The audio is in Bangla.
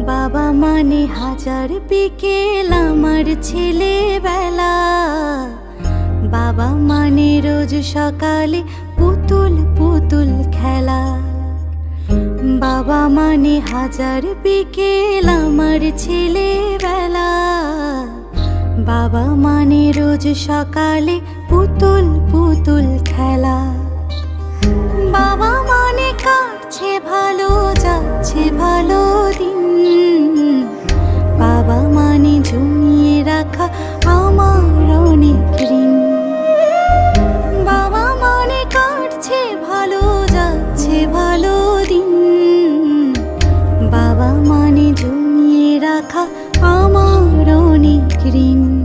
বাবা মানে হাজার বিকেল আমার ছেলেবেলা। বাবা মানে রোজ সকালে পুতুল পুতুল খেলা। বাবা মানে হাজার বিকেল আমার ছেলেবেলা। বাবা মানে রোজ সকালে পুতুল পুতুল খেলা। বাবা মানে কাটছে ভালো, যাচ্ছে ভালো দিন। বাবা মানে জমিয়ে রাখা আমার অনেক ঋণ। বাবা মানে কাটছে ভালো, যাচ্ছে ভালো দিন। বাবা মানে জমিয়ে রাখা আমার অনেক ঋণ।